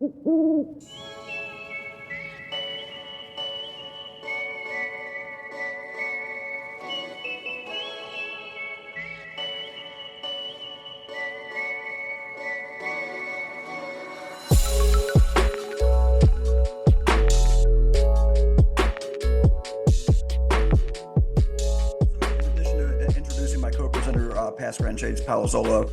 Past Grand Sage Palazzolo.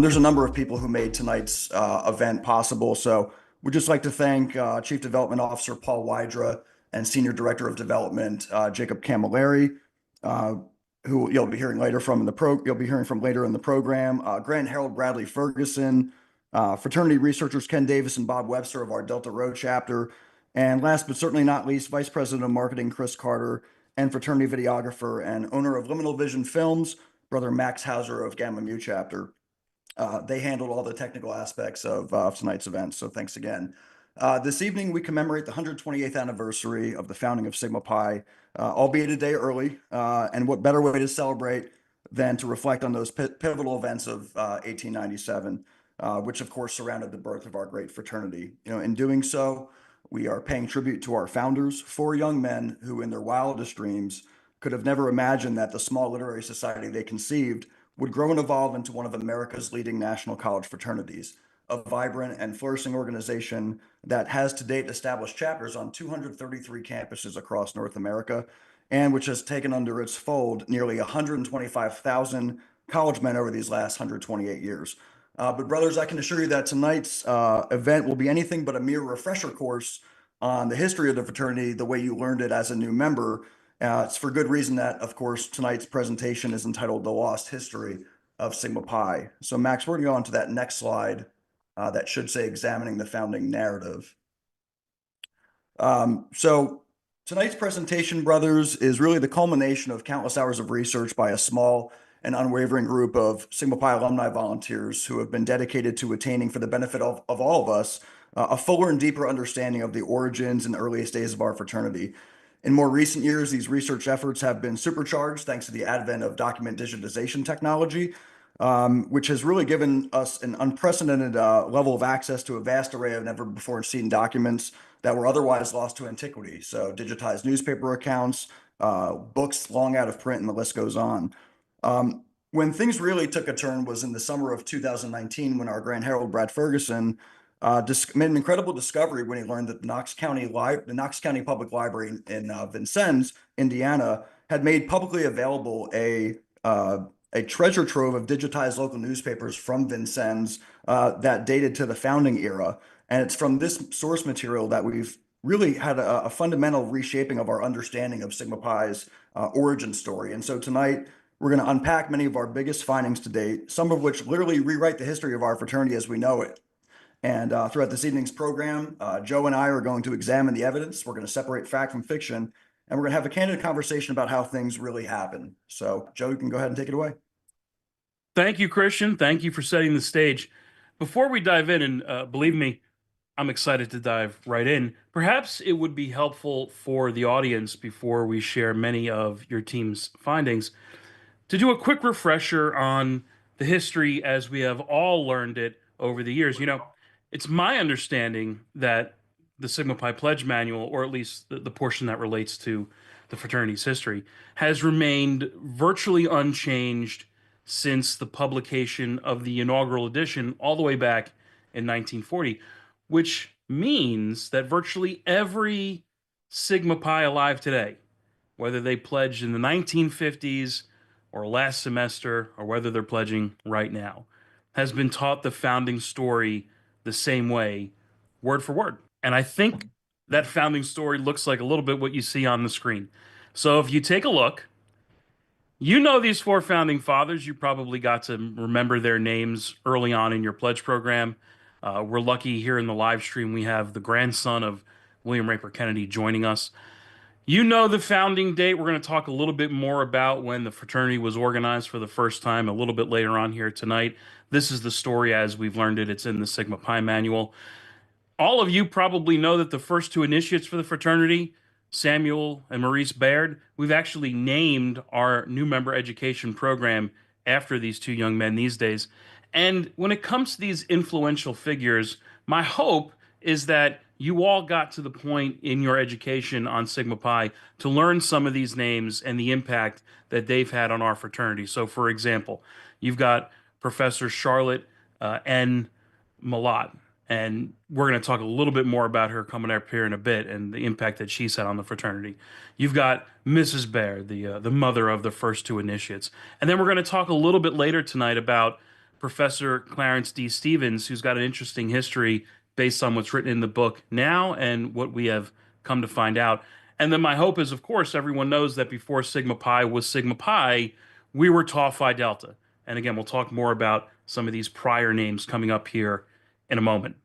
There's a number of people who made tonight's event possible. So we'd just like to thank Chief Development Officer Paul Wydra and Senior Director of Development Jacob Camilleri, who you'll be hearing later from later in the program. Grant Harold Bradley Ferguson, fraternity researchers Ken Davis and Bob Webster of our Delta Row chapter, and last but certainly not least, Vice President of Marketing Chris Carter and fraternity videographer and owner of Liminal Vision Films, Brother Max Hauser of Gamma Mu chapter. They handled all the technical aspects of tonight's event, so thanks again. This evening, we commemorate the 128th anniversary of the founding of Sigma Pi, albeit a day early, and what better way to celebrate than to reflect on those pivotal events of 1897, which of course surrounded the birth of our great fraternity. In doing so, we are paying tribute to our founders, four young men who in their wildest dreams could have never imagined that the small literary society they conceived would grow and evolve into one of America's leading national college fraternities, a vibrant and flourishing organization that has to date established chapters on 233 campuses across North America, and which has taken under its fold nearly 125,000 college men over these last 128 years. But brothers, I can assure you that tonight's event will be anything but a mere refresher course on the history of the fraternity, the way you learned it as a new member. It's for good reason that, of course, tonight's presentation is entitled The Lost History of Sigma Pi. So Max, we're going to go on to that next slide that should say Examining the Founding Narrative. So tonight's presentation, brothers, is really the culmination of countless hours of research by a small and unwavering group of Sigma Pi alumni volunteers who have been dedicated to attaining, for the benefit of all of us, a fuller and deeper understanding of the origins and earliest days of our fraternity. In more recent years, these research efforts have been supercharged thanks to the advent of document digitization technology, which has really given us an unprecedented level of access to a vast array of never before seen documents that were otherwise lost to antiquity. So digitized newspaper accounts, books long out of print, and the list goes on. When things really took a turn was in the summer of 2019 when our Grant Harold Brad Ferguson made an incredible discovery when he learned that the Knox County Public Library in Vincennes, Indiana, had made publicly available a treasure trove of digitized local newspapers from Vincennes that dated to the founding era. And it's from this source material that we've really had a fundamental reshaping of our understanding of Sigma Pi's origin story. And so tonight, we're going to unpack many of our biggest findings to date, some of which literally rewrite the history of our fraternity as we know it. And throughout this evening's program, Joe and I are going to examine the evidence. We're going to separate fact from fiction, and we're going to have a candid conversation about how things really happen. So, Joe, you can go ahead and take it away. Thank you, Christian. Thank you for setting the stage. Before we dive in, and believe me, I'm excited to dive right in. Perhaps it would be helpful for the audience, before we share many of your team's findings, to do a quick refresher on the history as we have all learned it over the years. It's my understanding that the Sigma Pi Pledge Manual, or at least the portion that relates to the fraternity's history, has remained virtually unchanged since the publication of the inaugural edition all the way back in 1940, which means that virtually every Sigma Pi alive today, whether they pledged in the 1950s or last semester, or whether they're pledging right now, has been taught the founding story the same way, word for word. And I think that founding story looks like a little bit what you see on the screen. So if you take a look, these four founding fathers. You probably got to remember their names early on in your pledge program. We're lucky here in the live stream we have the grandson of William Raper Kennedy joining us. The founding date. We're going to talk a little bit more about when the fraternity was organized for the first time a little bit later on here tonight. This is the story as we've learned it. It's in the Sigma Pi Manual. All of you probably know that the first two initiates for the fraternity, Samuel and Maurice Baird, we've actually named our new member education program after these two young men these days. And when it comes to these influential figures, my hope is that you all got to the point in your education on Sigma Pi to learn some of these names and the impact that they've had on our fraternity. So, for example, you've got Professor Charlotte N. Malott, and we're going to talk a little bit more about her coming up here in a bit and the impact that she's had on the fraternity. You've got Mrs. Bear, the mother of the first two initiates, and then we're going to talk a little bit later tonight about Professor Clarence D. Stevens, who's got an interesting history based on what's written in the book now and what we have come to find out. And then my hope is, of course, everyone knows that before Sigma Pi was Sigma Pi, we were Tau Phi Delta. And again, we'll talk more about some of these prior names coming up here in a moment.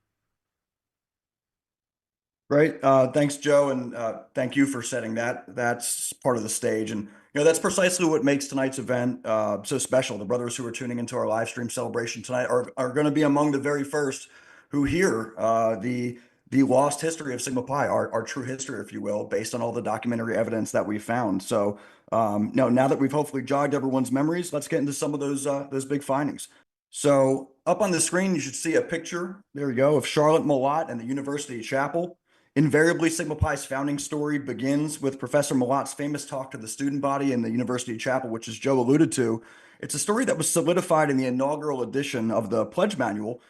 Great. Thanks, Joe, and thank you for setting that. That's part of the stage, and that's precisely what makes tonight's event so special. The brothers who are tuning into our live stream celebration tonight are going to be among the very first who hear the lost history of Sigma Pi, our true history, if you will, based on all the documentary evidence that we found. So, now that we've hopefully jogged everyone's memories, let's get into some of those big findings. So, up on the screen, you should see a picture. There you go, of Charlotte Malott and the University Chapel. Invariably, Sigma Pi's founding story begins with Professor Malott's famous talk to the student body in the University Chapel, which, as Joe alluded to, it's a story that was solidified in the inaugural edition of the Pledge Manual,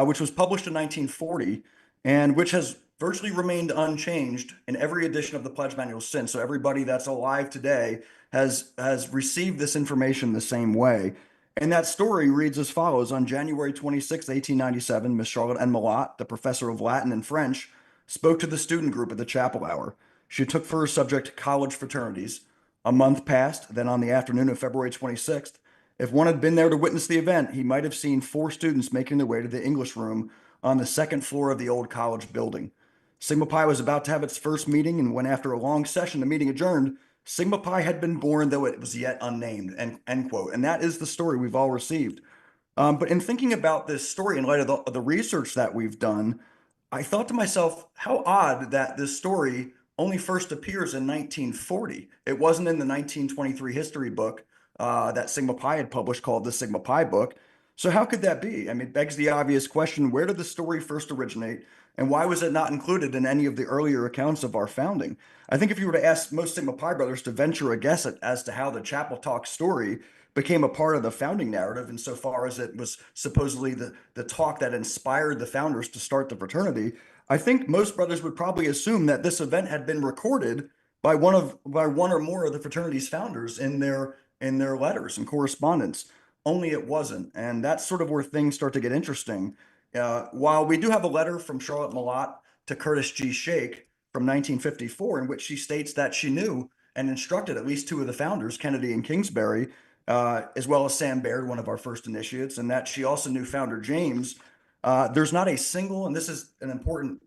which was published in 1940, and which has virtually remained unchanged in every edition of the Pledge Manual since. So everybody that's alive today has received this information the same way. And that story reads as follows. On January 26, 1897, Miss Charlotte N. Malott, the professor of Latin and French, spoke to the student group at the chapel hour. She took for her subject college fraternities. A month passed, then on the afternoon of February 26th, if one had been there to witness the event, he might have seen four students making their way to the English room on the second floor of the old college building. Sigma Pi was about to have its first meeting, and when after a long session the meeting adjourned, Sigma Pi had been born, though it was yet unnamed, end quote. And that is the story we've all received. But in thinking about this story in light of the research that we've done, I thought to myself, how odd that this story only first appears in 1940. It wasn't in the 1923 history book that Sigma Pi had published called the Sigma Pi book. So how could that be? I mean, it begs the obvious question, where did the story first originate? And why was it not included in any of the earlier accounts of our founding? I think if you were to ask most Sigma Pi brothers to venture a guess as to how the Chapel Talk story became a part of the founding narrative, insofar as it was supposedly the talk that inspired the founders to start the fraternity, I think most brothers would probably assume that this event had been recorded by one or more of the fraternity's founders in their letters and correspondence. Only it wasn't, and that's sort of where things start to get interesting. While we do have a letter from Charlotte Malott to Curtis G. Shake from 1954, in which she states that she knew and instructed at least two of the founders, Kennedy and Kingsbury, as well as Sam Baird, one of our first initiates, and that she also knew founder James. There's not a single, and this is an important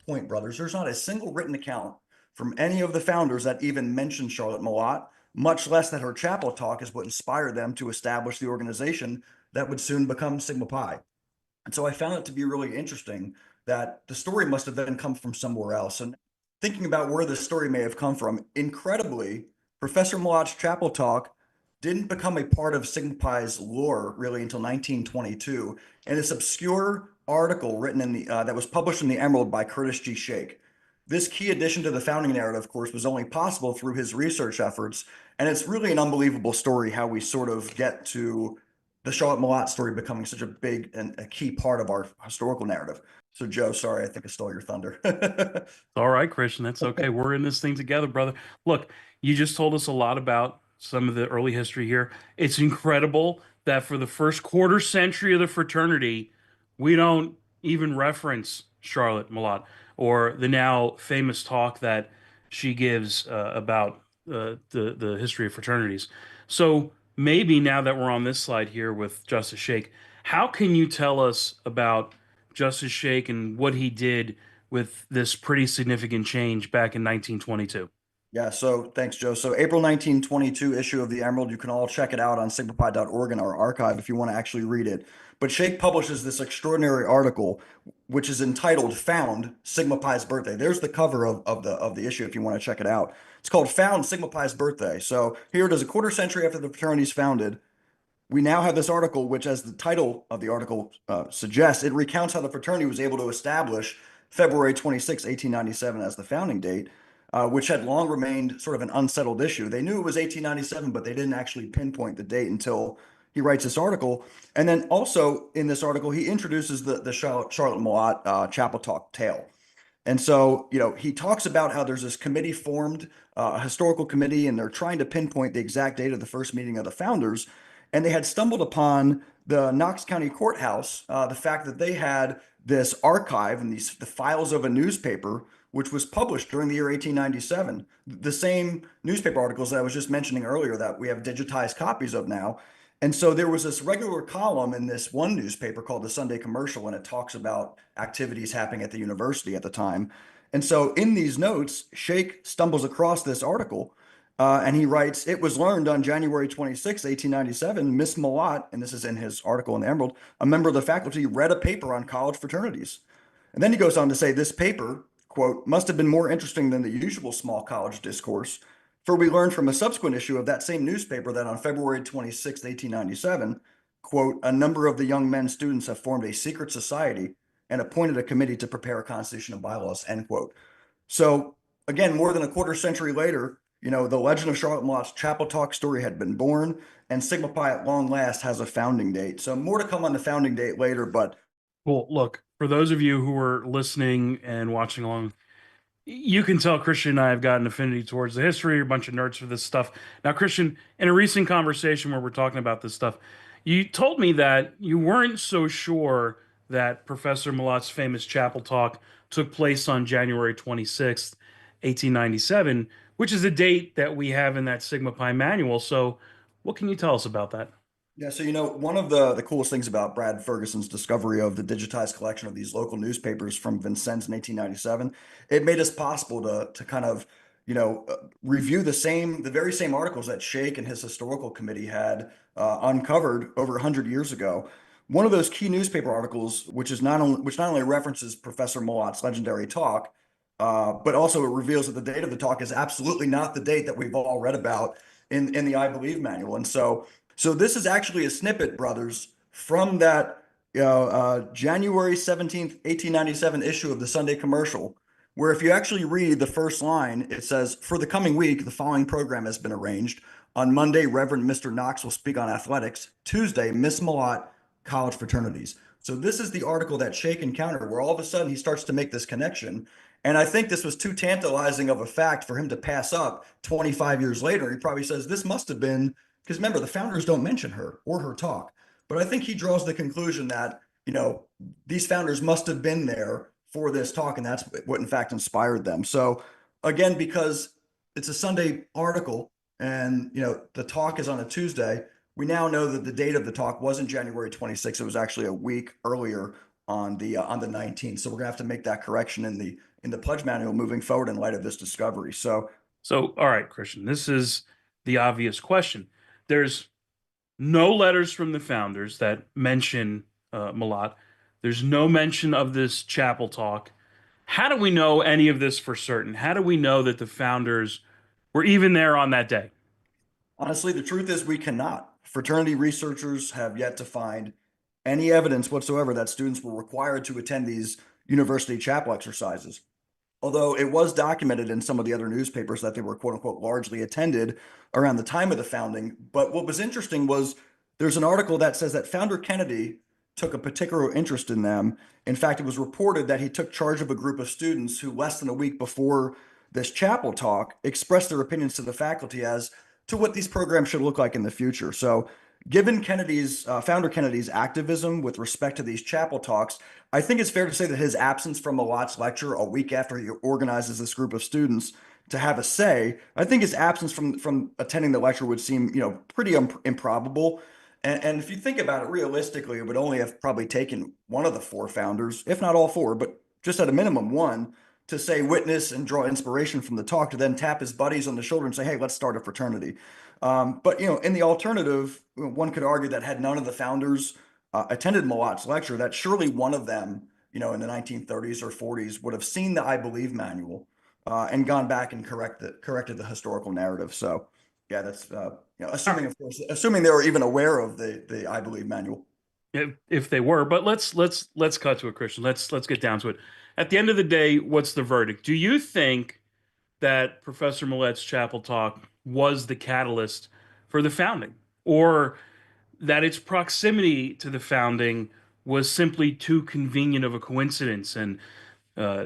point, brothers, there's not a single written account from any of the founders that even mentioned Charlotte Malott, much less that her chapel talk is what inspired them to establish the organization that would soon become Sigma Pi. And so I found it to be really interesting that the story must have then come from somewhere else. And thinking about where the story may have come from, incredibly, Professor Malott's chapel talk didn't become a part of Sigma Pi's lore really until 1922. And this obscure article written in the that was published in the Emerald by Curtis G. Shake. This key addition to the founding narrative, of course, was only possible through his research efforts. And it's really an unbelievable story how we sort of get to the Charlotte Malott story becoming such a big and a key part of our historical narrative. So, Joe, sorry, I think I stole your thunder. All right, Christian, that's okay. We're in this thing together, brother. Look, you just told us a lot about some of the early history here. It's incredible that for the first quarter century of the fraternity, we don't even reference Charlotte Malott or the now famous talk that she gives about the history of fraternities. So maybe now that we're on this slide here with Justice Shake, how can you tell us about Justice Shake and what he did with this pretty significant change back in 1922? Yeah, so thanks, Joe. So April 1922 issue of the Emerald, you can all check it out on sigmapi.org in our archive if you want to actually read it. But Shake publishes this extraordinary article, which is entitled Found Sigma Pi's Birthday. There's the cover of the issue if you want to check it out. It's called Found Sigma Pi's Birthday. So here it is, a quarter century after the fraternity's founded. We now have this article, which, as the title of the article suggests, it recounts how the fraternity was able to establish February 26, 1897 as the founding date, which had long remained sort of an unsettled issue. They knew it was 1897, but they didn't actually pinpoint the date until he writes this article. And then also in this article, he introduces the Charlotte Millot Chapel Talk tale. And so, he talks about how there's this committee formed, a historical committee, and they're trying to pinpoint the exact date of the first meeting of the founders. And they had stumbled upon the Knox County Courthouse, the fact that they had this archive and the files of a newspaper, which was published during the year 1897. The same newspaper articles that I was just mentioning earlier that we have digitized copies of now. And so there was this regular column in this one newspaper called the Sunday Commercial, and it talks about activities happening at the university at the time. And so in these notes, Shake stumbles across this article, and he writes, "It was learned on January 26, 1897, Miss Millot," and this is in his article in the Emerald, "a member of the faculty, read a paper on college fraternities." And then he goes on to say, "This paper, quote, must have been more interesting than the usual small college discourse. For we learned from a subsequent issue of that same newspaper that on February 26, 1897, quote, a number of the young men students have formed a secret society and appointed a committee to prepare a constitution and bylaws," end quote. So again, more than a quarter century later, the legend of Charlotte Millot's Chapel Talk story had been born, and Sigma Pi at long last has a founding date. So more to come on the founding date later, but Well, look, for those of you who are listening and watching along, you can tell Christian and I have got an affinity towards the history, a bunch of nerds for this stuff. Now, Christian, in a recent conversation where we're talking about this stuff, you told me that you weren't so sure that Professor Millot's famous chapel talk took place on January 26th, 1897, which is a date that we have in that Sigma Pi manual. So, what can you tell us about that? yeah, so one of the coolest things about Brad Ferguson's discovery of the digitized collection of these local newspapers from Vincennes in 1897, it made us possible to kind of, review the very same articles that Shake and his historical committee had uncovered over 100 years ago. One of those key newspaper articles, which not only references Professor Millot's legendary talk, but also it reveals that the date of the talk is absolutely not the date that we've all read about in the I Believe manual. And so this is actually a snippet, brothers, from that January 17th, 1897 issue of the Sunday Commercial, where if you actually read the first line, it says, "For the coming week, the following program has been arranged. On Monday, Reverend Mr. Knox will speak on athletics. Tuesday, Miss Millot, college fraternities." So this is the article that Shake encountered, where all of a sudden he starts to make this connection. And I think this was too tantalizing of a fact for him to pass up 25 years later. He probably says, this must have been, because remember, the founders don't mention her or her talk. But I think he draws the conclusion that, these founders must have been there for this talk, and that's what in fact inspired them. So again, because it's a Sunday article and, the talk is on a Tuesday, we now know that the date of the talk wasn't January 26th. It was actually a week earlier on the 19th. So we're gonna have to make that correction in the pledge manual moving forward in light of this discovery. So All right, Christian, this is the obvious question. There's no letters from the founders that mention Millot. There's no mention of this chapel talk. How do we know any of this for certain? How do we know that the founders were even there on that day? honestly, the truth is we cannot. Fraternity researchers have yet to find any evidence whatsoever that students were required to attend these university chapel exercises. Although it was documented in some of the other newspapers that they were quote unquote largely attended around the time of the founding. But what was interesting was there's an article that says that Founder Kennedy took a particular interest in them. In fact, it was reported that he took charge of a group of students who, less than a week before this chapel talk, expressed their opinions to the faculty as to what these programs should look like in the future. So, given Founder Kennedy's activism with respect to these chapel talks, I think it's fair to say that his absence from Millot's lecture a week after he organizes this group of students to have a say, I think his absence from attending the lecture would seem, pretty improbable. And if you think about it realistically, it would only have probably taken one of the four founders, if not all four, but just at a minimum one, to say witness and draw inspiration from the talk, to then tap his buddies on the shoulder and say, "Hey, let's start a fraternity." But in the alternative, one could argue that had none of the founders attended Millot's lecture, that surely one of them, in the 1930s or 40s, would have seen the I Believe manual and gone back and corrected the historical narrative. So, yeah, that's assuming, of course, assuming they were even aware of the I Believe manual. If they were, but let's cut to it, Christian. Let's get down to it. At the end of the day, what's the verdict? Do you think that Professor Millett's chapel talk was the catalyst for the founding, or that its proximity to the founding was simply too convenient of a coincidence, and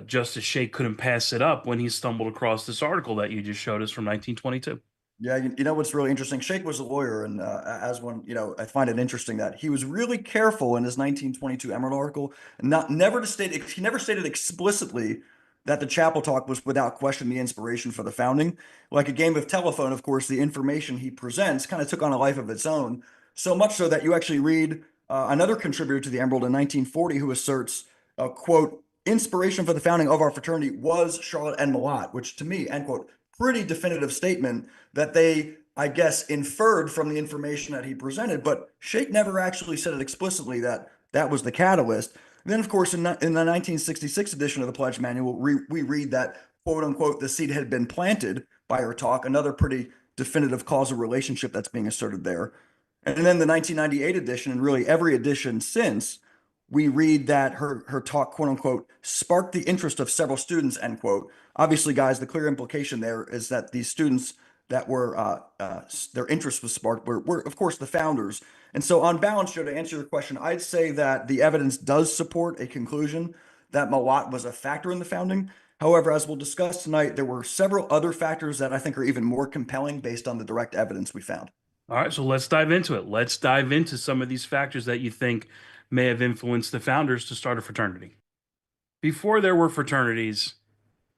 Justice Shea couldn't pass it up when he stumbled across this article that you just showed us from 1922? Yeah, you know what's really interesting? Sheikh was a lawyer, and as one, I find it interesting that he was really careful in his 1922 Emerald article, not never to state he never stated explicitly that the chapel talk was without question the inspiration for the founding. Like a game of telephone, of course, the information he presents kind of took on a life of its own, so much so that you actually read another contributor to the Emerald in 1940 who asserts, quote, inspiration for the founding of our fraternity was Charlotte and Malott, which to me, end quote, pretty definitive statement that they, I guess, inferred from the information that he presented, but Sheikh never actually said it explicitly that that was the catalyst. And then, of course, in the 1966 edition of the Pledge Manual, we read that, quote unquote, the seed had been planted by her talk, another pretty definitive causal relationship that's being asserted there. And then the 1998 edition, and really every edition since, we read that her talk, quote unquote, sparked the interest of several students, end quote. Obviously, guys, the clear implication there is that these students that were their interest was sparked were of course the founders. And so on balance, Joe, to answer your question, I'd say that the evidence does support a conclusion that Malott was a factor in the founding. However, as we'll discuss tonight, there were several other factors that I think are even more compelling based on the direct evidence we found. All right, so let's dive into it. Let's dive into some of these factors that you think may have influenced the founders to start a fraternity. Before there were fraternities,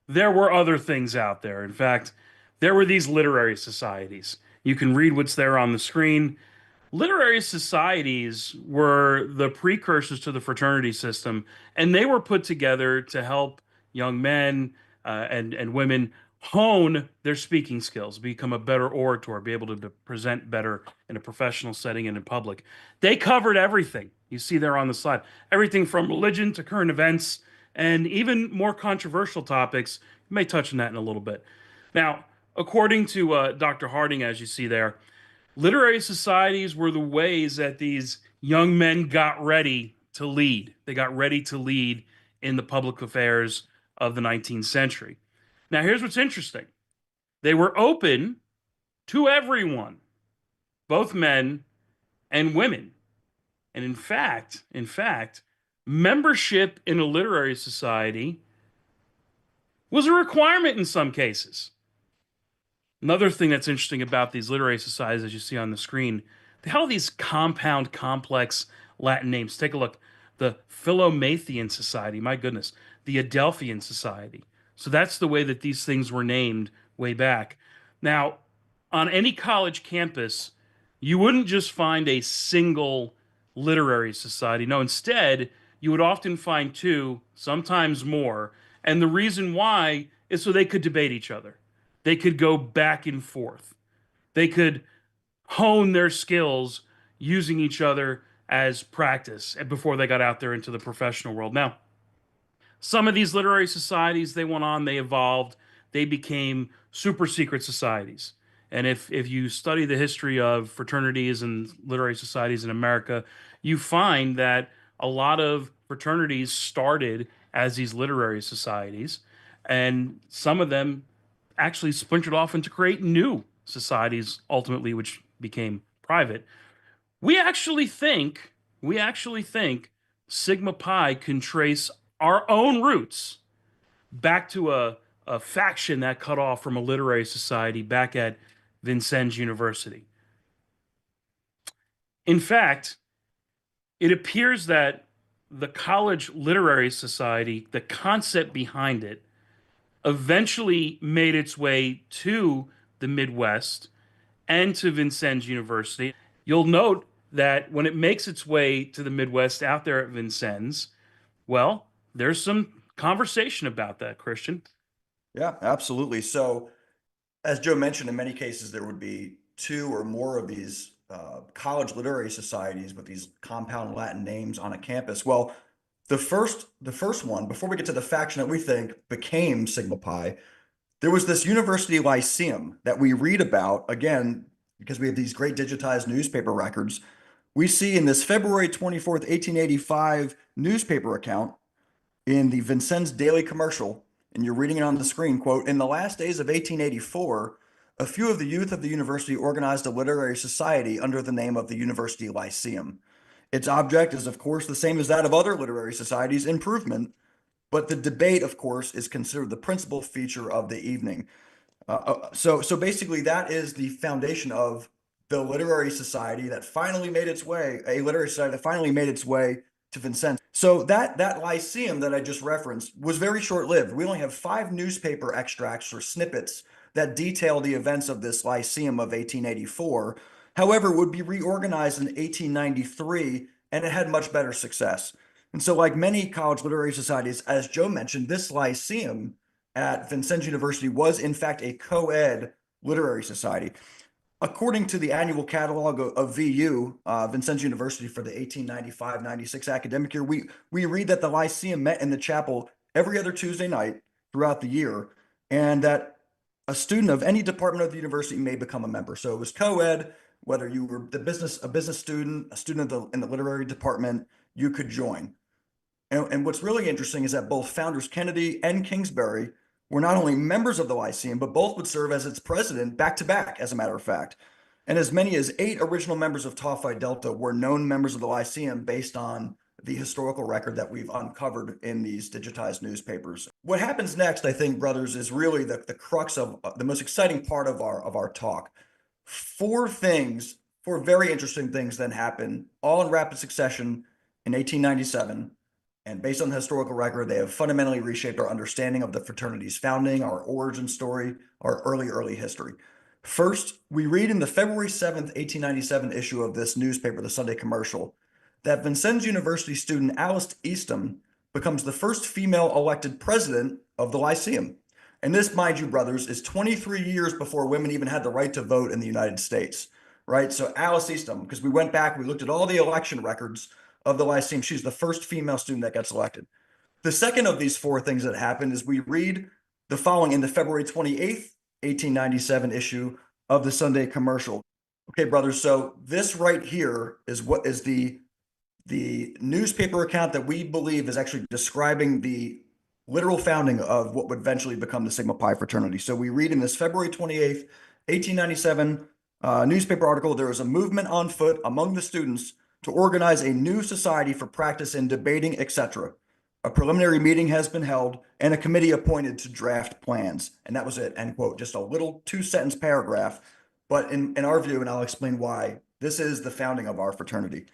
there were other things out there. In fact, there were these literary societies. You can read what's there on the screen. Literary societies were the precursors to the fraternity system, and they were put together to help young men and women hone their speaking skills, become a better orator, be able to present better in a professional setting and in public. They covered everything you see there on the slide, everything from religion to current events, and even more controversial topics. You may touch on that in a little bit. Now, according to Dr. Harding, as you see there, literary societies were the ways that these young men got ready to lead. They got ready to lead in the public affairs of the 19th century. Now, here's what's interesting. They were open to everyone, both men and women. And in fact, membership in a literary society was a requirement in some cases. Another thing that's interesting about these literary societies, as you see on the screen, they have all these compound, complex Latin names. Take a look. The Philomathian Society, my goodness, the Adelphian Society. So that's the way that these things were named way back. Now, on any college campus, you wouldn't just find a single literary society. No, instead, you would often find two, sometimes more. And the reason why is so they could debate each other. They could go back and forth. They could hone their skills using each other as practice before they got out there into the professional world. Now, some of these literary societies, they went on, they evolved, they became super secret societies. And if you study the history of fraternities and literary societies in America, you find that a lot of fraternities started as these literary societies, and some of them actually splintered off into create new societies, ultimately, which became private. We actually think, we actually think Sigma Pi can trace our own roots back to a faction that cut off from a literary society back at Vincennes University. In fact, it appears that the college literary society, the concept behind it, eventually made its way to the Midwest and to Vincennes University. You'll note that when it makes its way to the Midwest out there at Vincennes, well, there's some conversation about that, Christian. Yeah, absolutely. So, as Joe mentioned, in many cases, there would be two or more of these college literary societies with these compound Latin names on a campus. Well, the first one, before we get to the faction that we think became Sigma Pi, there was this university lyceum that we read about, again, because we have these great digitized newspaper records. We see in this February 24th, 1885 newspaper account in the Vincennes Daily Commercial, and you're reading it on the screen, quote, "In the last days of 1884, a few of the youth of the university organized a literary society under the name of the University Lyceum. Its object is, of course, the same as that of other literary societies, improvement, but the debate, of course, is considered the principal feature of the evening." So basically, that is the foundation of the literary society that finally made its way, a literary society that finally made its way to Vincennes. So that Lyceum that I just referenced was very short-lived. We only have 5 newspaper extracts or snippets that detail the events of this Lyceum of 1884. However, it would be reorganized in 1893, and it had much better success. And so, like many college literary societies, as Joe mentioned, this Lyceum at Vincennes University was, in fact, a co-ed literary society. According to the annual catalog of VU, Vincennes University, for the 1895-96 academic year, we read that the Lyceum met in the chapel every other Tuesday night throughout the year, and that a student of any department of the university may become a member. So it was co-ed, whether you were a business student, a student in the literary department, you could join. And what's really interesting is that both founders Kennedy and Kingsbury were not only members of the Lyceum, but both would serve as its president back to back, as a matter of fact. And as many as 8 original members of Tau Phi Delta were known members of the Lyceum based on the historical record that we've uncovered in these digitized newspapers. What happens next, I think, brothers, is really the crux of the most exciting part of our talk. 4 very interesting things then happen, all in rapid succession in 1897. And based on the historical record, they have fundamentally reshaped our understanding of the fraternity's founding, our origin story, our early history. First, we read in the February 7th, 1897 issue of this newspaper, the Sunday Commercial, that Vincennes University student Alice Eastham becomes the first female elected president of the Lyceum. And this, mind you, brothers, is 23 years before women even had the right to vote in the United States, right? So Alice Eastham, because we went back, we looked at all the election records of the Lyceum. She's the first female student that gets elected. The second of these 4 things that happened is we read the following in the February 28th, 1897 issue of the Sunday Commercial. Okay, brothers, so this right here is what is the newspaper account that we believe is actually describing the literal founding of what would eventually become the Sigma Pi fraternity. So we read in this February 28th, 1897 newspaper article, there is a movement on foot among the students to organize a new society for practice in debating, etc. A preliminary meeting has been held and a committee appointed to draft plans. And that was it, end quote. Just a little 2-sentence paragraph. But in our view, and I'll explain why, this is the founding of our fraternity.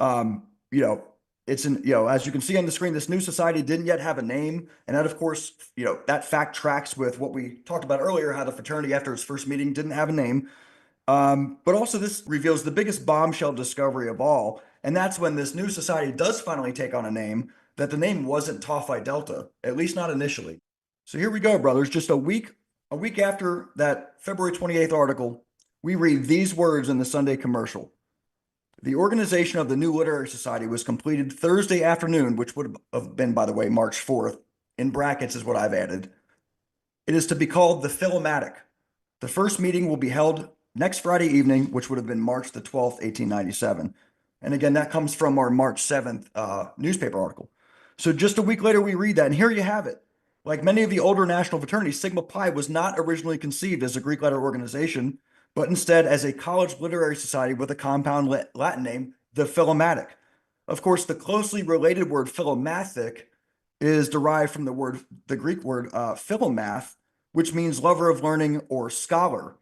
You know, it's in, as you can see on the screen, this new society didn't yet have a name. And that, of course, that fact tracks with what we talked about earlier, how the fraternity after its first meeting didn't have a name. But also this reveals the biggest bombshell discovery of all. And that's when this new society does finally take on a name, that the name wasn't Tau Phi Delta, at least not initially. So here we go, brothers. Just a week after that February 28th article, we read these words in the Sunday Commercial. The organization of the new literary society was completed Thursday afternoon, which would have been, by the way, March 4th. In brackets is what I've added. It is to be called the Philomatic. The first meeting will be held next Friday evening, which would have been March the 12th, 1897. And again, that comes from our March 7th newspaper article. So just a week later, we read that, and here you have it. Like many of the older national fraternities, Sigma Pi was not originally conceived as a Greek letter organization, but instead as a college literary society with a compound Latin name, the Philomatic. Of course, the closely related word philomathic is derived from the Greek word philomath, which means lover of learning or scholar.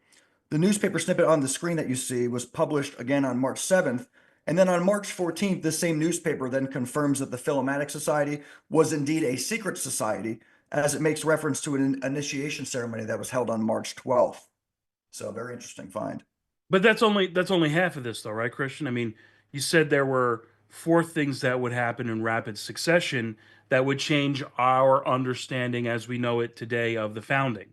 The newspaper snippet on the screen that you see was published again on March 7th. And then on March 14th, this same newspaper then confirms that the Philomatic Society was indeed a secret society, as it makes reference to an initiation ceremony that was held on March 12th. So very interesting find. But that's only half of this, though, right, Christian? I mean, you said there were 4 things that would happen in rapid succession that would change our understanding as we know it today of the founding.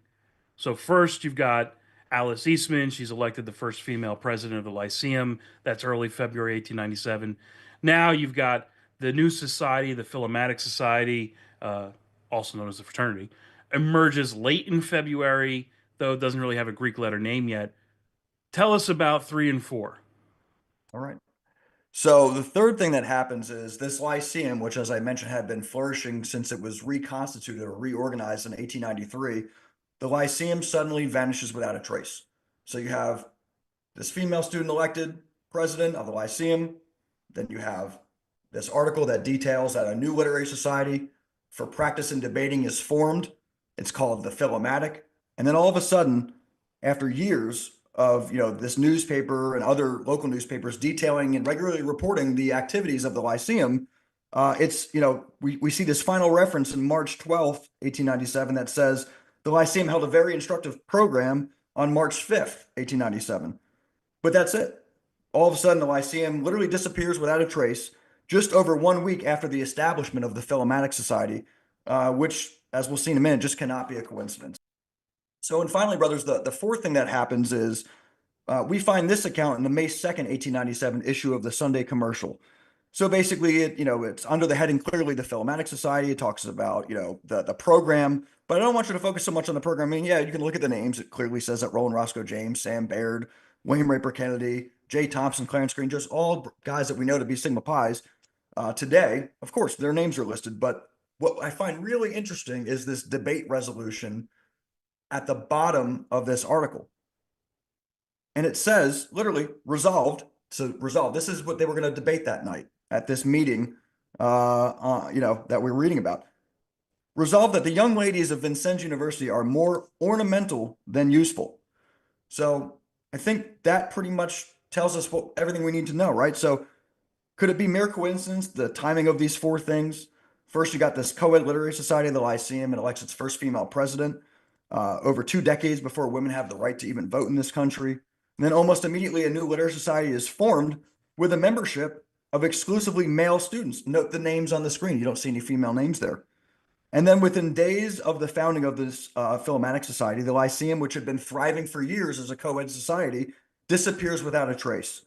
So first, you've got Alice Eastman. She's elected the first female president of the Lyceum. That's early February 1897. Now you've got the new society, the Philomatic Society, also known as the Fraternity, emerges late in February, though it doesn't really have a Greek letter name yet. Tell us about 3 and 4. All right. So the third thing that happens is this Lyceum, which, as I mentioned, had been flourishing since it was reconstituted or reorganized in 1893, the Lyceum suddenly vanishes without a trace. So you have this female student elected president of the Lyceum. Then you have this article that details that a new literary society for practice and debating is formed. It's called the Philomatic. And then all of a sudden, after years of this newspaper and other local newspapers detailing and regularly reporting the activities of the Lyceum, it's we see this final reference in March 12th, 1897, that says the Lyceum held a very instructive program on March 5th, 1897. But that's it. All of a sudden, the Lyceum literally disappears without a trace just over 1 week after the establishment of the Philomatic Society, which, as we'll see in a minute, just cannot be a coincidence. So, and finally, brothers, the fourth thing that happens is we find this account in the May 2nd, 1897 issue of the Sunday Commercial. So basically, it's under the heading clearly the Philomatic Society. It talks about the program, but I don't want you to focus so much on the program. I mean, yeah, you can look at the names. It clearly says that Roland Roscoe James, Sam Baird, William Raper Kennedy, Jay Thompson, Clarence Green, just all guys that we know to be Sigma Pi's. Today, of course, their names are listed. But what I find really interesting is this debate resolution at the bottom of this article. And it says literally resolved. So resolved. This is what they were going to debate that night at this meeting, that we're reading about. Resolved that the young ladies of Vincennes University are more ornamental than useful. So I think that pretty much tells us everything we need to know, right? So could it be mere coincidence, the timing of these four things? First, you got this co-ed literary society of the Lyceum and elects its first female president over 2 decades before women have the right to even vote in this country. And then almost immediately, a new literary society is formed with a membership of exclusively male students. Note the names on the screen. You don't see any female names there. And then within days of the founding of this Philomatic Society, the Lyceum, which had been thriving for years as a co-ed society, disappears without a trace.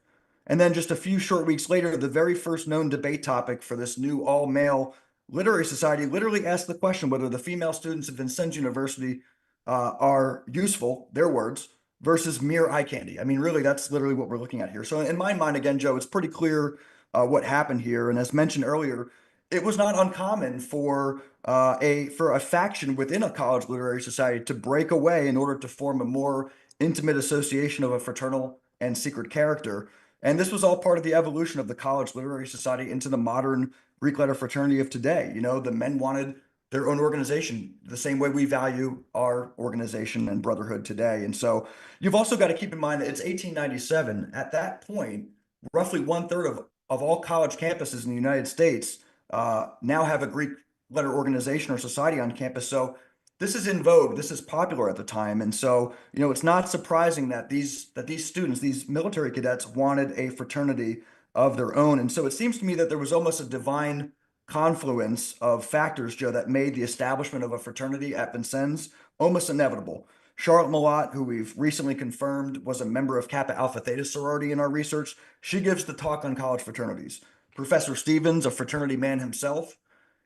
And then just a few short weeks later, the very first known debate topic for this new all-male literary society literally asked the question whether the female students of Vincennes University are useful, their words, versus mere eye candy. I mean, really, that's literally what we're looking at here. So in my mind, again, Joe, it's pretty clear what happened here. And as mentioned earlier, it was not uncommon for a faction within a college literary society to break away in order to form a more intimate association of a fraternal and secret character. And this was all part of the evolution of the college literary society into the modern Greek letter fraternity of today. The men wanted their own organization the same way we value our organization and brotherhood today. And so you've also got to keep in mind that it's 1897. At that point, roughly 1/3 of all college campuses in the United States now have a Greek letter organization or society on campus. So this is in vogue. This is popular at the time. And so, it's not surprising that these students, these military cadets, wanted a fraternity of their own. And so it seems to me that there was almost a divine confluence of factors, Joe, that made the establishment of a fraternity at Vincennes almost inevitable. Charlotte Malott, who we've recently confirmed was a member of Kappa Alpha Theta sorority in our research, she gives the talk on college fraternities. Professor Stevens, a fraternity man himself,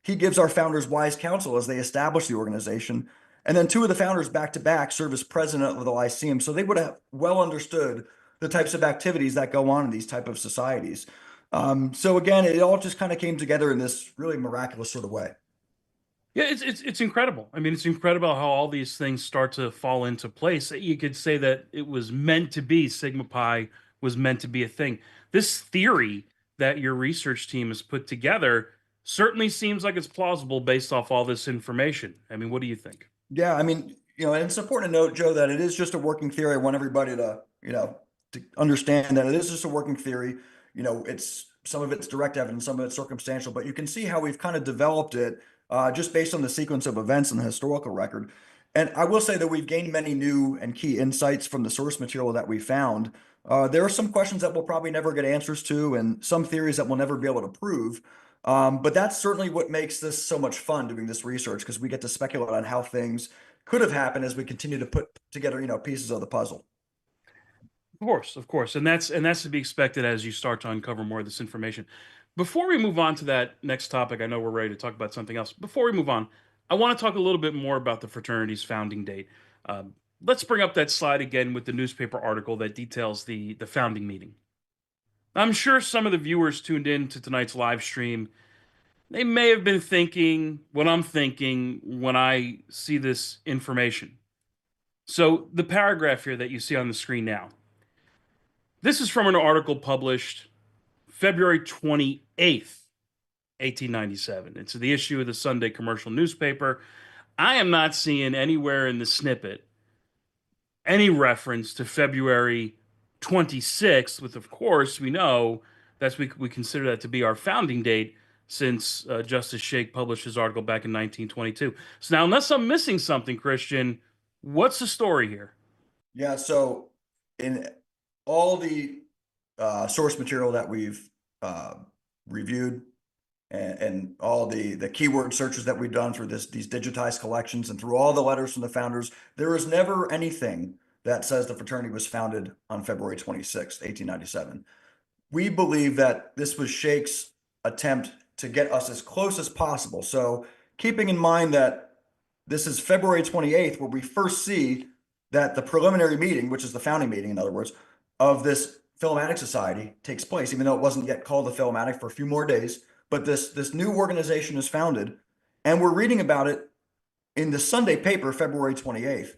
he gives our founders wise counsel as they establish the organization. And then two of the founders back to back serve as president of the Lyceum. So they would have well understood the types of activities that go on in these type of societies. So again, it all just kind of came together in this really miraculous sort of way. Yeah, it's incredible. I mean, it's incredible how all these things start to fall into place. You could say that it was meant to be. Sigma Pi was meant to be a thing. This theory that your research team has put together certainly seems like it's plausible based off all this information. I mean, what do you think? Yeah, I mean, and it's important to note, Joe, that it is just a working theory. I want everybody to understand that it is just a working theory. It's some of it's direct evidence, some of it's circumstantial, but you can see how we've kind of developed it just based on the sequence of events in the historical record. And I will say that we've gained many new and key insights from the source material that we found. There are some questions that we'll probably never get answers to, and some theories that we'll never be able to prove. But that's certainly what makes this so much fun doing this research because we get to speculate on how things could have happened as we continue to put together, pieces of the puzzle. Of course, and that's to be expected as you start to uncover more of this information. Before we move on to that next topic, I know we're ready to talk about something else. Before we move on, I want to talk a little bit more about the fraternity's founding date. Let's bring up that slide again with the newspaper article that details the founding meeting. I'm sure some of the viewers tuned in to tonight's live stream, they may have been thinking what I'm thinking when I see this information. So, the paragraph here that you see on the screen now, this is from an article published February 28th, 1897. It's the issue of the Sunday commercial newspaper. I am not seeing anywhere in the snippet any reference to February 26th, which of course we know we consider that to be our founding date since Justice Shake published his article back in 1922. So now, unless I'm missing something, Christian, what's the story here? Yeah, so in all the source material that we've reviewed and all the keyword searches that we've done through these digitized collections and through all the letters from the founders, there is never anything that says the fraternity was founded on February 26th, 1897. We believe that this was Shake's attempt to get us as close as possible. So keeping in mind that this is February 28th, where we first see that the preliminary meeting, which is the founding meeting, in other words, of this Philomatic Society takes place, even though it wasn't yet called the Philomatic for a few more days. But this new organization is founded, and we're reading about it in the Sunday paper, February 28th.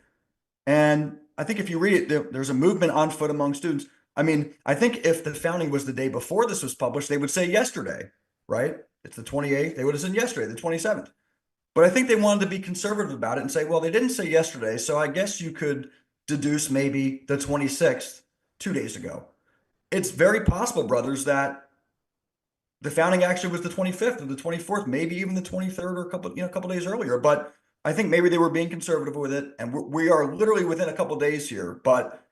And I think if you read it, there's a movement on foot among students. I mean, I think if the founding was the day before this was published, they would say yesterday, right? It's the 28th. They would have said yesterday, the 27th. But I think they wanted to be conservative about it and say, well, they didn't say yesterday, so I guess you could deduce maybe the 26th, 2 days ago. It's very possible, brothers, that the founding actually was the 25th or the 24th, maybe even the 23rd or a couple days earlier. But I think maybe they were being conservative with it, and we are literally within a couple days here. But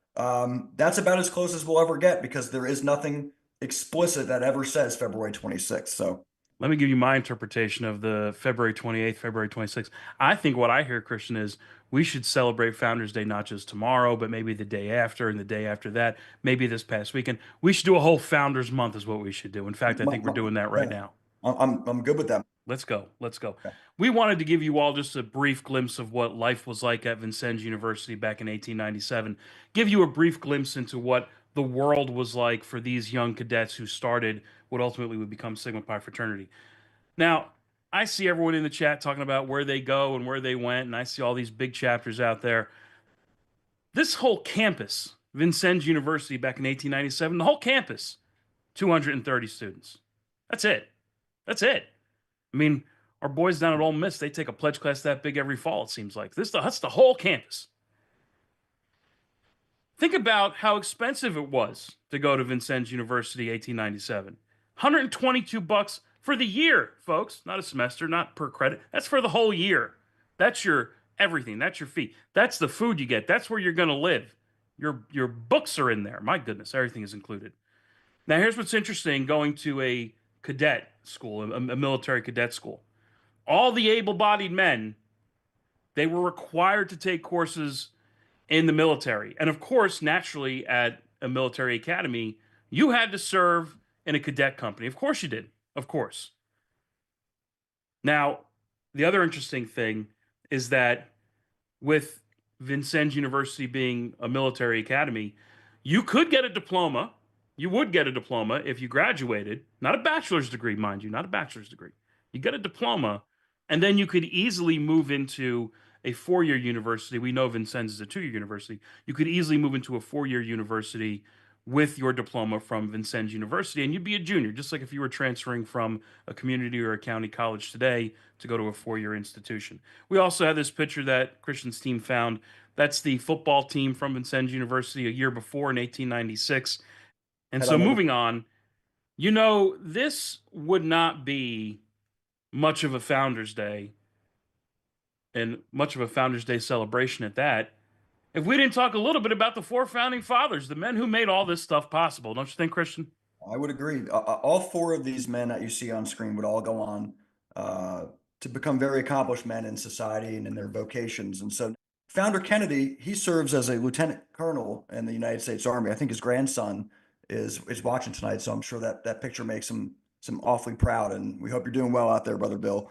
that's about as close as we'll ever get because there is nothing explicit that ever says February 26th. So Let me give you my interpretation of the February 28th, February 26th. I think what I hear, Christian, is we should celebrate Founders Day not just tomorrow, but maybe the day after and the day after that, maybe this past weekend. We should do a whole Founders Month, is what we should do. In fact, I think we're doing that right yeah, now. I'm good with that. Let's go. Let's go. Okay. We wanted to give you all just a brief glimpse of what life was like at Vincennes University back in 1897. Give you a brief glimpse into what the world was like for these young cadets who started what ultimately would become Sigma Pi Fraternity. Now, I see everyone in the chat talking about where they go and where they went, and I see all these big chapters out there. This whole campus, Vincennes University back in 1897, the whole campus, 230 students. That's it. That's it. I mean, our boys down at Ole Miss, they take a pledge class that big every fall, it seems like. That's the whole campus. Think about how expensive it was to go to Vincennes University 1897. $122 for the year, folks. Not a semester, not per credit. That's for the whole year. That's your everything. That's your fee. That's the food you get. That's where you're going to live. Your books are in there. My goodness, everything is included. Now, here's what's interesting going to a cadet school, a military cadet school. All the able-bodied men, they were required to take courses in the military. And of course, naturally, at a military academy, you had to serve in a cadet company. Of course you did. Of course. Now, the other interesting thing is that with Vincennes University being a military academy, you could get a diploma. You would get a diploma if you graduated, not a bachelor's degree, mind you, not a bachelor's degree. You get a diploma, and then you could easily move into a 4-year university. We know Vincennes is a 2-year university. You could easily move into a 4-year university with your diploma from Vincennes University, and you'd be a junior, just like if you were transferring from a community or a county college today to go to a 4-year institution. We also have this picture that Christian's team found. That's the football team from Vincennes University a year before in 1896. And Head so on over. moving on, this would not be much of a Founders Day and much of a Founders Day celebration at that if we didn't talk a little bit about the 4 founding fathers, the men who made all this stuff possible. Don't you think, Christian? I would agree. All 4 of these men that you see on screen would all go on to become very accomplished men in society and in their vocations. And so, Founder Kennedy, he serves as a lieutenant colonel in the United States Army. I think his grandson is watching tonight, so I'm sure that picture makes him awfully proud. And we hope you're doing well out there, Brother Bill.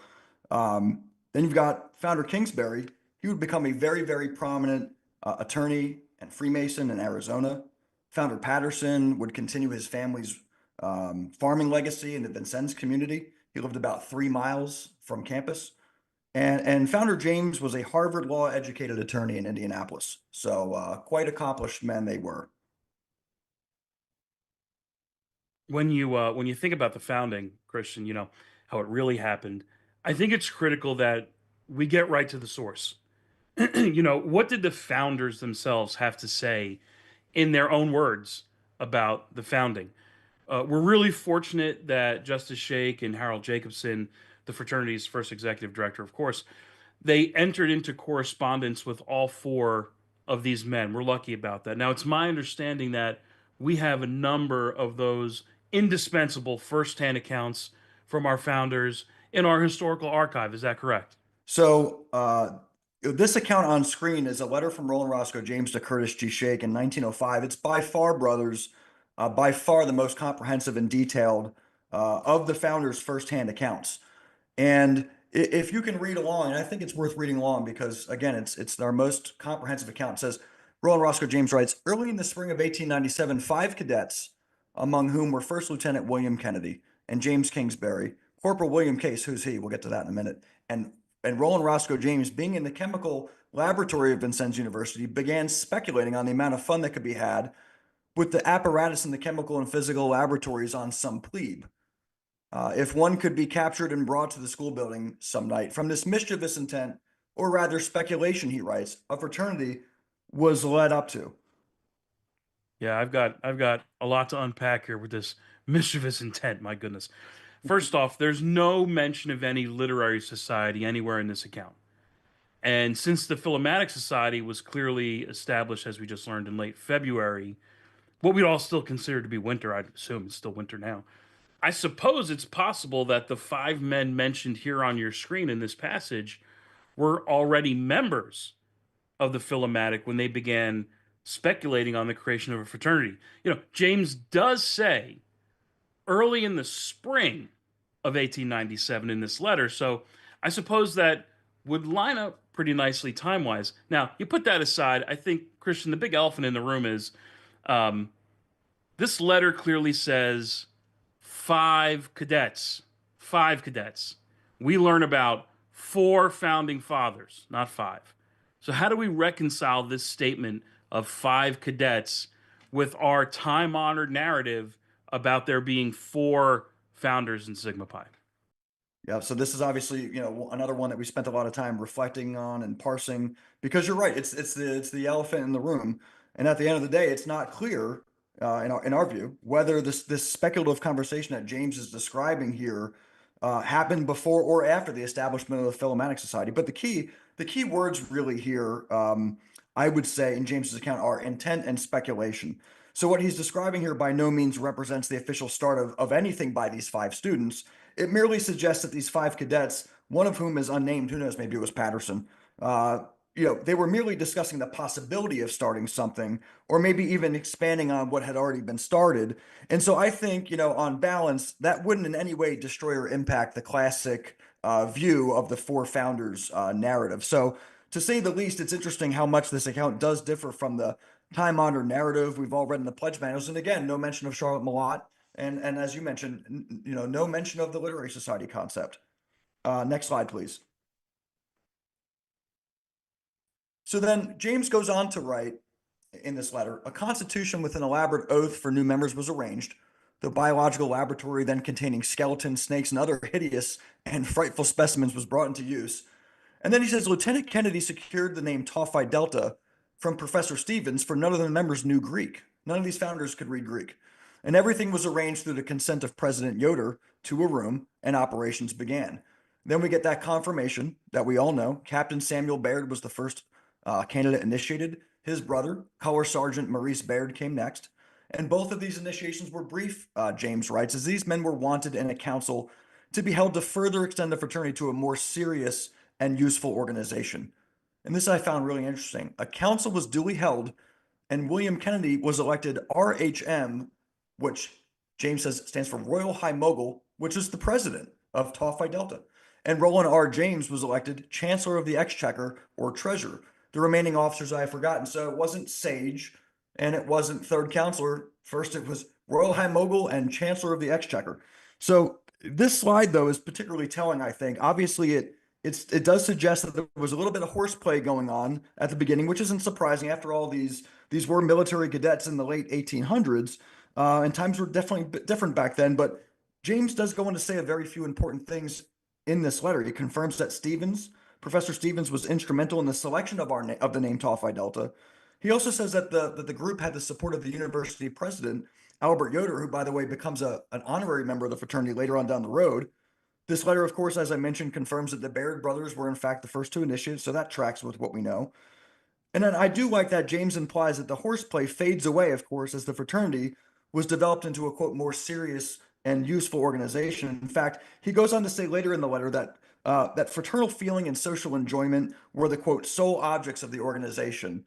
Then you've got Founder Kingsbury. He would become a very, very prominent attorney and Freemason in Arizona. Founder Patterson would continue his family's farming legacy in the Vincennes community. He lived about 3 miles from campus. And founder James was a Harvard law educated attorney in Indianapolis. So quite accomplished men they were. When you think about the founding, Christian, how it really happened, I think it's critical that we get right to the source. What did the founders themselves have to say in their own words about the founding? We're really fortunate that Justice Shake and Harold Jacobson, the fraternity's first executive director, of course, they entered into correspondence with all four of these men. We're lucky about that. Now, it's my understanding that we have a number of those indispensable firsthand accounts from our founders in our historical archive. Is that correct? So this account on screen is a letter from Roland Roscoe James to Curtis G. Shake in 1905. It's by far, brothers, by far the most comprehensive and detailed of the founders' firsthand accounts. And if you can read along, and I think it's worth reading along because again, it's our most comprehensive account. It says Roland Roscoe James writes, early in the spring of 1897, 5 cadets, among whom were First Lieutenant William Kennedy and James Kingsbury, Corporal William Case, who's he? We'll get to that in a minute, and Roland Roscoe James, being in the chemical laboratory of Vincennes University, began speculating on the amount of fun that could be had with the apparatus in the chemical and physical laboratories on some plebe. If one could be captured and brought to the school building some night, from this mischievous intent, or rather speculation, he writes, a fraternity was led up to. Yeah, I've got a lot to unpack here with this mischievous intent. My goodness. First off, there's no mention of any literary society anywhere in this account. And since the Philomatic Society was clearly established, as we just learned, in late February, what we'd all still consider to be winter, I'd assume it's still winter now. I suppose it's possible that the five men mentioned here on your screen in this passage were already members of the Philomatic when they began speculating on the creation of a fraternity. James does say early in the spring of 1897 in this letter, so I suppose that would line up pretty nicely time wise. Now, you put that aside, I think, Christian, the big elephant in the room is um, this letter clearly says 5 cadets. 5 cadets. We learn about 4 founding fathers, not 5. So, how do we reconcile this statement of 5 cadets with our time honored narrative about there being 4 founders in Sigma Pi? Yeah, so this is obviously, another one that we spent a lot of time reflecting on and parsing because you're right, it's the elephant in the room, and at the end of the day, it's not clear in our view whether this speculative conversation that James is describing here happened before or after the establishment of the Philomatic Society. But the key words really here, I would say, in James's account are intent and speculation. So what he's describing here by no means represents the official start of anything by these 5 students. It merely suggests that these 5 cadets, one of whom is unnamed, who knows, maybe it was Patterson, they were merely discussing the possibility of starting something, or maybe even expanding on what had already been started. And so I think, on balance, that wouldn't in any way destroy or impact the classic view of the 4 founders narrative. So to say the least, it's interesting how much this account does differ from the time-honored narrative we've all read in the pledge manuals. And again, no mention of Charlotte Malott. And as you mentioned, no mention of the literary society concept. Next slide, please. So then James goes on to write in this letter, a constitution with an elaborate oath for new members was arranged. The biological laboratory, then containing skeletons, snakes, and other hideous and frightful specimens, was brought into use. And then he says Lieutenant Kennedy secured the name Tau Phi Delta from Professor Stevens, for none of the members knew Greek. None of these founders could read Greek. And everything was arranged through the consent of President Yoder to a room, and operations began. Then we get that confirmation that we all know. Captain Samuel Baird was the first candidate initiated. His brother, Color Sergeant Maurice Baird, came next. And both of these initiations were brief, James writes, as these men were wanted in a council to be held to further extend the fraternity to a more serious and useful organization. And this I found really interesting. A council was duly held, and William Kennedy was elected RHM, which James says stands for Royal High Mogul, which is the president of Tau Phi Delta. And Roland R. James was elected Chancellor of the Exchequer, or Treasurer. The remaining officers I have forgotten. So it wasn't Sage and it wasn't third counselor. First it was Royal High Mogul, and Chancellor of the Exchequer. So this slide, though, is particularly telling, I think. Obviously, it does suggest that there was a little bit of horseplay going on at the beginning, which isn't surprising. After all, these were military cadets in the late 1800s, and times were definitely different back then. But James does go on to say a very few important things in this letter. He confirms that Professor Stevens, was instrumental in the selection of the name Tau Phi Delta. He also says that the group had the support of the university president, Albert Yoder, who, by the way, becomes an honorary member of the fraternity later on down the road. This letter, of course, as I mentioned, confirms that the Baird brothers were in fact the first two initiates, so that tracks with what we know. And then I do like that James implies that the horseplay fades away, of course, as the fraternity was developed into a quote more serious and useful organization. In fact, he goes on to say later in the letter that that fraternal feeling and social enjoyment were the quote sole objects of the organization.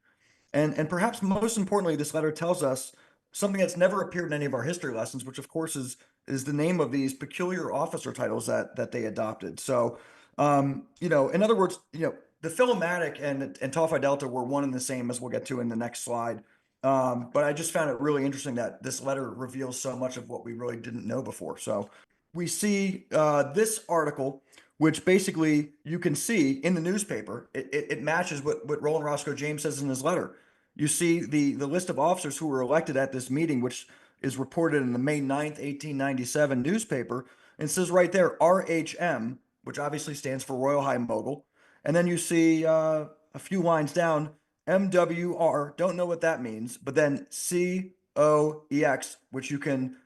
And perhaps most importantly, this letter tells us something that's never appeared in any of our history lessons, which of course is the name of these peculiar officer titles that they adopted. So, in other words, the Philomatic and Tau Phi Delta were one and the same, as we'll get to in the next slide. But I just found it really interesting that this letter reveals so much of what we really didn't know before. So we see this article, which basically you can see in the newspaper. It matches what Roland Roscoe James says in his letter. You see the list of officers who were elected at this meeting, which is reported in the May 9th, 1897 newspaper, and says right there RHM, which obviously stands for Royal High Mogul. And then you see a few lines down, MWR, don't know what that means, but then COEX, which you can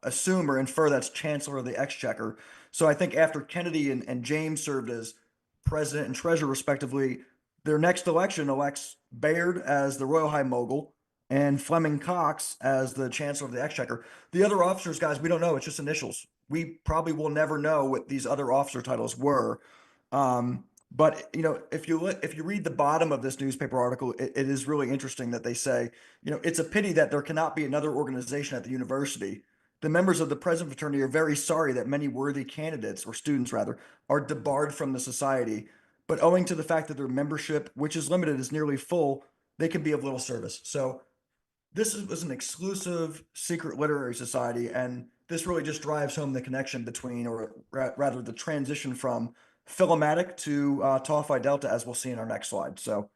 assume or infer that's Chancellor of the Exchequer. So I think after Kennedy and James served as president and treasurer, respectively, their next election elects Bayard as the Royal High Mogul and Fleming Cox as the Chancellor of the Exchequer. The other officers, guys, we don't know. It's just initials. We probably will never know what these other officer titles were. But if you read the bottom of this newspaper article, it is really interesting that they say, it's a pity that there cannot be another organization at the university. The members of the present fraternity are very sorry that many worthy candidates, or students rather, are debarred from the society. But owing to the fact that their membership, which is limited, is nearly full, they can be of little service. So was an exclusive secret literary society, and this really just drives home the connection between, or rather the transition from Philomatic to Tau Phi Delta, as we'll see in our next slide. So,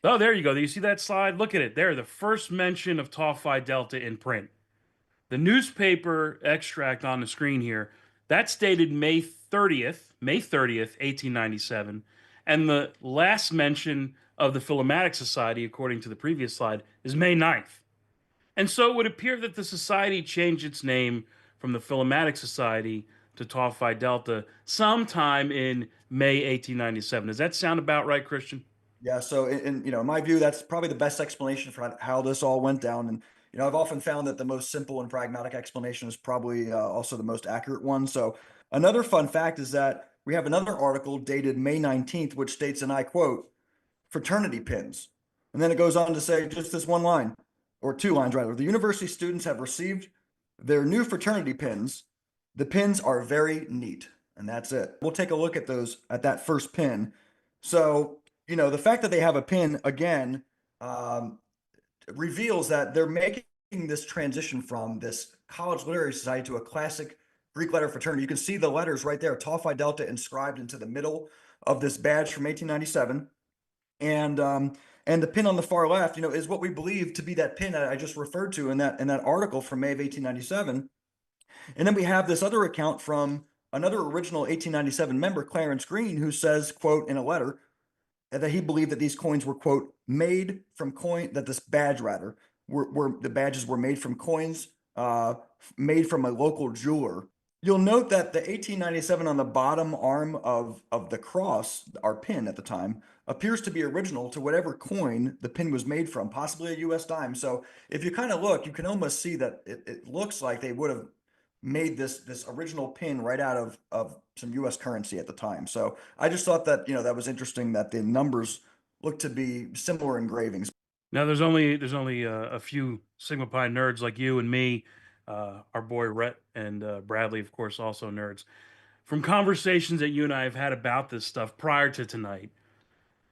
Oh, there you go. You see that slide? Look at it. There, the first mention of Tau Phi Delta in print. The newspaper extract on the screen here, that's dated May 30th, 1897. And the last mention of the Philomatic Society, according to the previous slide, is May 9th. And so it would appear that the society changed its name from the Philomatic Society to Tau Phi Delta sometime in May 1897. Does that sound about right, Christian? yeah, so in my view, that's probably the best explanation for how this all went down. And I've often found that the most simple and pragmatic explanation is probably also the most accurate one. So another fun fact is that we have another article dated May 19th, which states, and I quote, fraternity pins. And then it goes on to say just this one line, or two lines rather. The university students have received their new fraternity pins. The pins are very neat. And that's it. We'll take a look at that first pin. So, the fact that they have a pin again reveals that they're making this transition from this college literary society to a classic Greek letter fraternity. You can see the letters right there, Tau Phi Delta inscribed into the middle of this badge from 1897. And the pin on the far left, is what we believe to be that pin that I just referred to in that article from May of 1897. And then we have this other account from another original 1897 member, Clarence Green, who says, quote, in a letter, that he believed that these coins were, quote, made from that this badge rather, the badges were made from coins made from a local jeweler. You'll note that the 1897 on the bottom arm of the cross, our pin at the time, appears to be original to whatever coin the pin was made from, possibly a US dime. So if you kind of look, you can almost see that it looks like they would have made this original pin right out of some US currency at the time. So I just thought that, that was interesting that the numbers look to be similar engravings. Now, there's only a few Sigma Pi nerds like you and me, our boy Rhett and Bradley, of course, also nerds. From conversations that you and I have had about this stuff prior to tonight,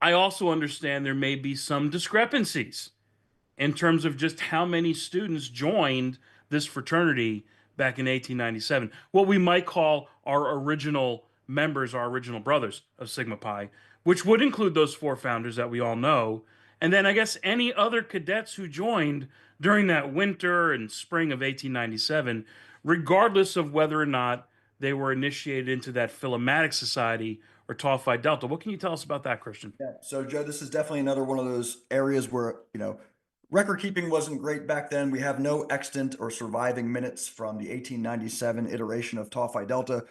I also understand there may be some discrepancies in terms of just how many students joined this fraternity back in 1897, what we might call our original members, our original brothers of Sigma Pi, which would include those four founders that we all know, and then I guess any other cadets who joined during that winter and spring of 1897, regardless of whether or not they were initiated into that Philomatic Society or Tau Phi Delta. What can you tell us about that, Christian? Yeah. So, Joe, this is definitely another one of those areas where, record keeping wasn't great back then. We have no extant or surviving minutes from the 1897 iteration of Tau Phi Delta.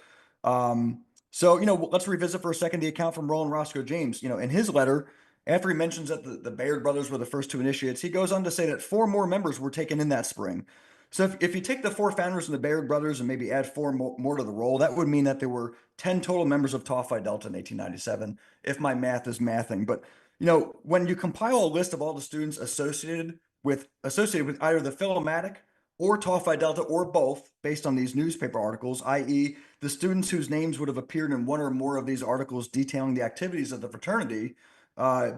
So, let's revisit for a second the account from Roland Roscoe James. In his letter, after he mentions that the Bayard brothers were the first two initiates, he goes on to say that four more members were taken in that spring. So if you take the four founders and the Bayard brothers and maybe add four more to the roll, that would mean that there were 10 total members of Tau Phi Delta in 1897, if my math is mathing. But when you compile a list of all the students associated with either the Philomatic or Tau Phi Delta or both, based on these newspaper articles, i.e., the students whose names would have appeared in one or more of these articles detailing the activities of the fraternity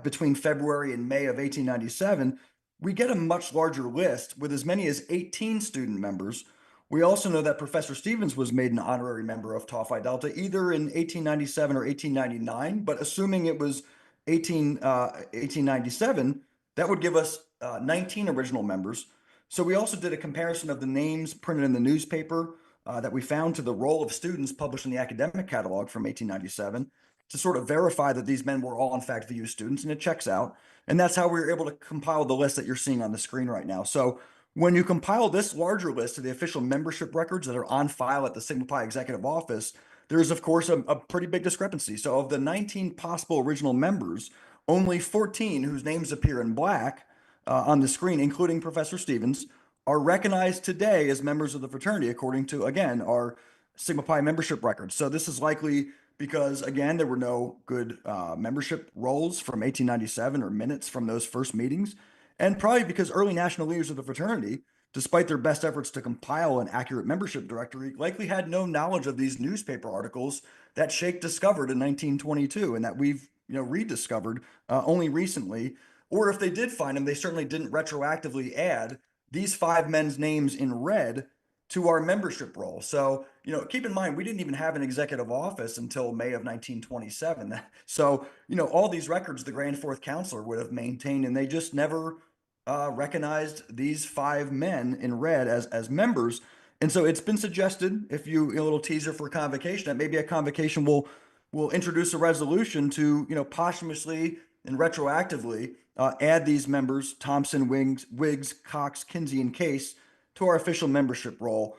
between February and May of 1897, we get a much larger list with as many as 18 student members. We also know that Professor Stevens was made an honorary member of Tau Phi Delta either in 1897 or 1899, but assuming it was 1897, that would give us 19 original members. So we also did a comparison of the names printed in the newspaper that we found to the roll of students published in the academic catalog from 1897 to sort of verify that these men were all in fact VU students, and it checks out. And that's how we were able to compile the list that you're seeing on the screen right now. So when you compile this larger list of the official membership records that are on file at the Sigma Pi Executive Office, there's of course a pretty big discrepancy. So of the 19 possible original members, only 14 whose names appear in black on the screen, including Professor Stevens, are recognized today as members of the fraternity, according to, again, our Sigma Pi membership records. So this is likely because, again, there were no good membership rolls from 1897 or minutes from those first meetings, and probably because early national leaders of the fraternity, despite their best efforts to compile an accurate membership directory, likely had no knowledge of these newspaper articles that Shake discovered in 1922 and that we've rediscovered only recently. Or if they did find them, they certainly didn't retroactively add these five men's names in red to our membership roll. So, keep in mind, we didn't even have an executive office until May of 1927. So, all these records the Grand Fourth Counselor would have maintained, and they just never recognized these five men in red as members. And so it's been suggested, if a little teaser for convocation, that maybe a convocation will introduce a resolution to, posthumously and retroactively add these members, Thompson, Wiggs, Cox, Kinsey, and Case, to our official membership roll,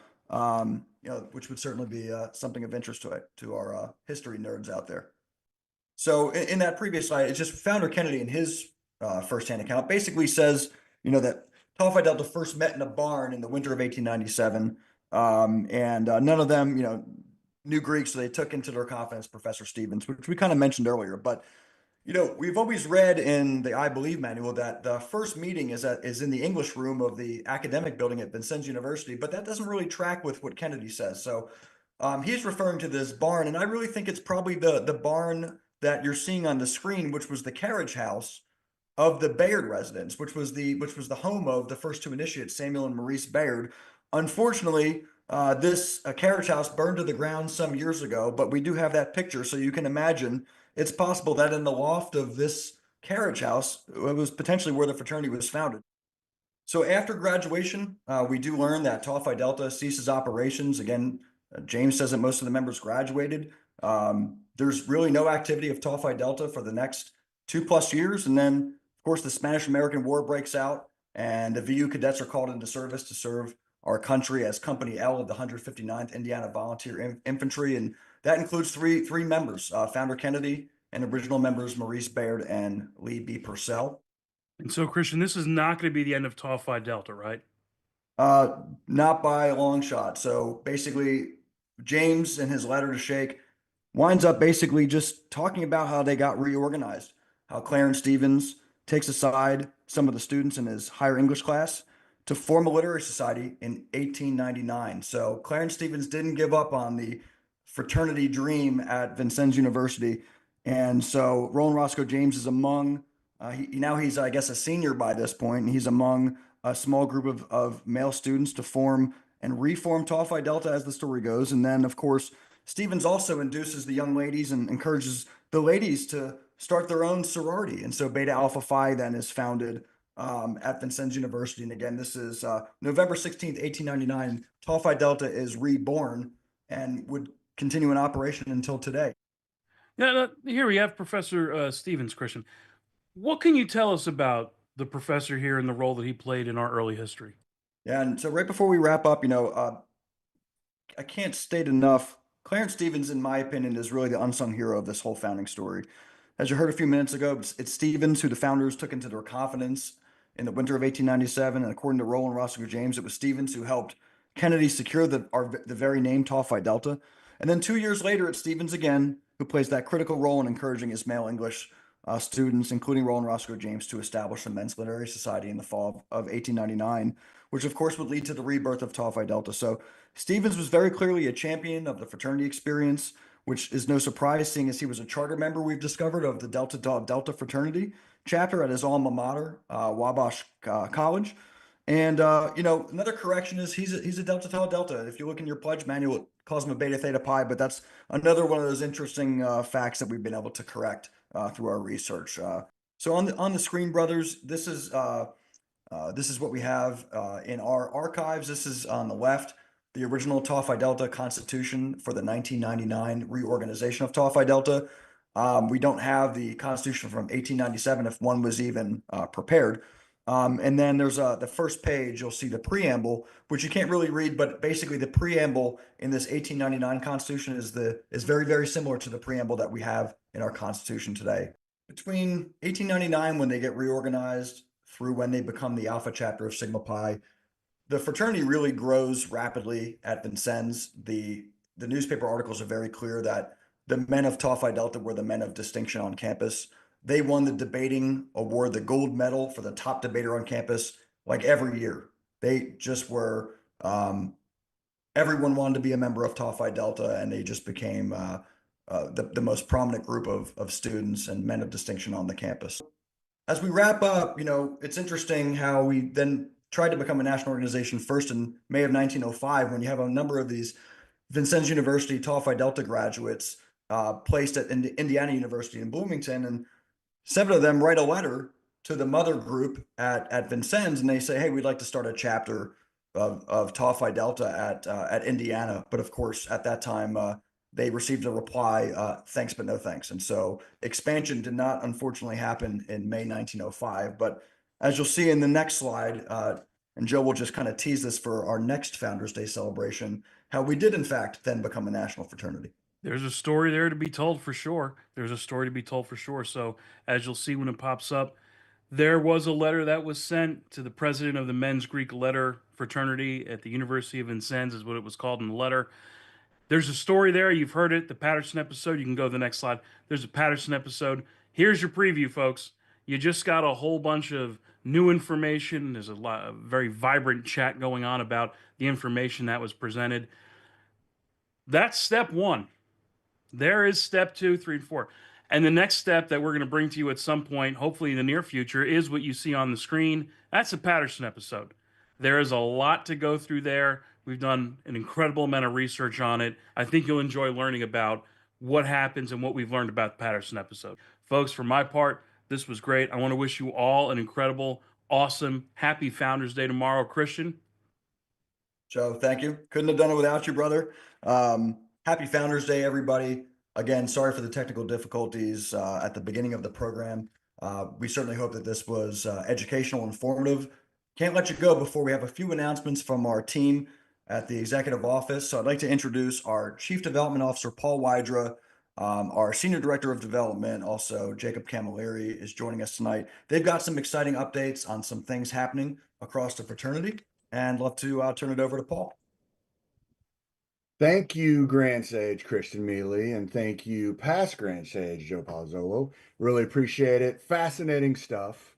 which would certainly be something of interest to our history nerds out there. So in that previous slide, it's just Founder Kennedy in his firsthand account basically says, that Tau Phi Delta first met in a barn in the winter of 1897, and none of them, knew Greek, so they took into their confidence Professor Stevens, which we kind of mentioned earlier. But we've always read in the I Believe manual that the first meeting is in the English room of the academic building at Vincennes University, but that doesn't really track with what Kennedy says. So he's referring to this barn, and I really think it's probably the barn that you're seeing on the screen, which was the carriage house of the Bayard residence, which was the home of the first two initiates, Samuel and Maurice Bayard. Unfortunately, this carriage house burned to the ground some years ago, but we do have that picture, so you can imagine it's possible that in the loft of this carriage house, it was potentially where the fraternity was founded. So after graduation, we do learn that Tau Phi Delta ceases operations. Again, James says that most of the members graduated. There's really no activity of Tau Phi Delta for the next 2+ years. And then, of course, the Spanish-American War breaks out, and the VU cadets are called into service to serve our country as Company L of the 159th Indiana Volunteer Infantry. And that includes three members, Founder Kennedy, and original members Maurice Bayard and Lee B. Purcell. And so, Christian, this is not going to be the end of Tau Phi Delta, right? Not by a long shot. So basically, James in his letter to Shake winds up basically just talking about how they got reorganized, how Clarence Stevens takes aside some of the students in his higher English class to form a literary society in 1899. So Clarence Stevens didn't give up on the fraternity dream at Vincennes University. And so Roland Roscoe James is among, he's, I guess, a senior by this point, and he's among a small group of male students to form and reform Tau Phi Delta as the story goes. And then, of course, Stevens also induces the young ladies and encourages the ladies to start their own sorority. And so Beta Alpha Phi then is founded at Vincennes University. And again, this is November 16th, 1899. Tau Phi Delta is reborn and would continue in operation until today. Yeah, here we have Professor Stevens, Christian. What can you tell us about the professor here and the role that he played in our early history? Yeah, and so right before we wrap up, I can't state enough. Clarence Stevens, in my opinion, is really the unsung hero of this whole founding story. As you heard a few minutes ago, it's Stevens who the founders took into their confidence in the winter of 1897. And according to Roland Roscoe James, it was Stevens who helped Kennedy secure the very name Tau Phi Delta. And then 2 years later, it's Stevens again who plays that critical role in encouraging his male English students, including Roland Roscoe James, to establish the Men's Literary Society in the fall of 1899, which of course would lead to the rebirth of Tau Phi Delta. So Stevens was very clearly a champion of the fraternity experience, which is no surprise, seeing as he was a charter member, we've discovered, of the Delta Dog Delta fraternity chapter at his alma mater, Wabash College. And another correction is he's a Delta Tau Delta. If you look in your pledge manual, it calls him a Beta Theta Pi, but that's another one of those interesting facts that we've been able to correct through our research. So on the screen, brothers, this is what we have in our archives. This is on the left, the original Tau Phi Delta Constitution for the 1999 reorganization of Tau Phi Delta. We don't have the Constitution from 1897 if one was even prepared. And then there's the first page, you'll see the preamble, which you can't really read, but basically the preamble in this 1899 Constitution is very, very similar to the preamble that we have in our Constitution today. Between 1899, when they get reorganized, through when they become the Alpha chapter of Sigma Pi, the fraternity really grows rapidly at Vincennes. The newspaper articles are very clear that the men of Tau Phi Delta were the men of distinction on campus. They won the debating award, the gold medal for the top debater on campus, like every year. They just were, everyone wanted to be a member of Tau Phi Delta, and they just became the most prominent group of students and men of distinction on the campus. As we wrap up, it's interesting how we then tried to become a national organization first in May of 1905, when you have a number of these Vincennes University Tau Phi Delta graduates placed at Indiana University in Bloomington, and 7 of them write a letter to the mother group at Vincennes, and they say, "Hey, we'd like to start a chapter of Tau Phi Delta at Indiana." But of course, at that time, they received a reply, "Thanks, but no thanks." And so expansion did not unfortunately happen in May 1905. But as you'll see in the next slide, and Joe will just kind of tease this for our next Founders Day celebration, how we did in fact then become a national fraternity. There's a story there to be told for sure. There's a story to be told for sure. So, as you'll see when it pops up, there was a letter that was sent to the president of the Men's Greek Letter Fraternity at the University of Vincennes, is what it was called in the letter. There's a story there. You've heard it, the Patterson episode. You can go to the next slide. There's a Patterson episode. Here's your preview, folks. You just got a whole bunch of new information. There's a very vibrant chat going on about the information that was presented. That's step one. There is step 2, 3, and 4. And the next step that we're going to bring to you at some point, hopefully in the near future, is what you see on the screen. That's a Patterson episode. There is a lot to go through there. We've done an incredible amount of research on it. I think you'll enjoy learning about what happens and what we've learned about the Patterson episode. Folks, for my part, this was great. I want to wish you all an incredible, awesome, happy Founders Day tomorrow. Christian? Joe, thank you. Couldn't have done it without you, brother. Happy Founders Day, everybody. Again, sorry for the technical difficulties at the beginning of the program. We certainly hope that this was educational, informative. Can't let you go before we have a few announcements from our team at the executive office. So I'd like to introduce our Chief Development Officer, Paul Wydra, our Senior Director of Development, also Jacob Camilleri, is joining us tonight. They've got some exciting updates on some things happening across the fraternity, and love to turn it over to Paul. Thank you, Grand Sage Christian Miele, and thank you, past Grand Sage Joe Palazzolo. Really appreciate it. Fascinating stuff.